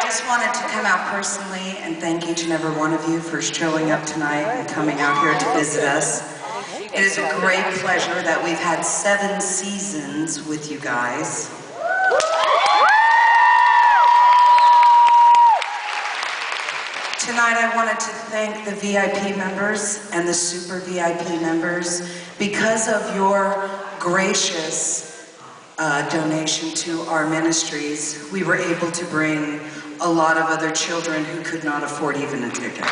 just wanted to come out personally and thank each and every one of you for showing up tonight and coming out here to visit us. It is a great pleasure that we've had 7 seasons with you guys. Tonight I wanted to thank the VIP members and the super VIP members. Because of your gracious donation to our ministries, we were able to bring a lot of other children who could not afford even a ticket.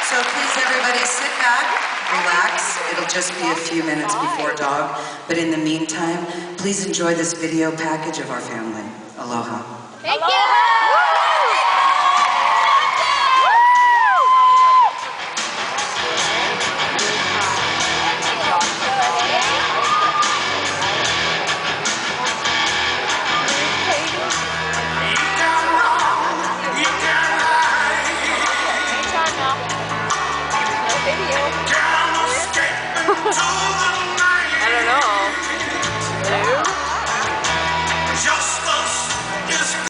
So please everybody sit back, relax. It'll just be a few minutes before dog. But in the meantime, please enjoy this video package of our family. Aloha. Thank you! Down the street to the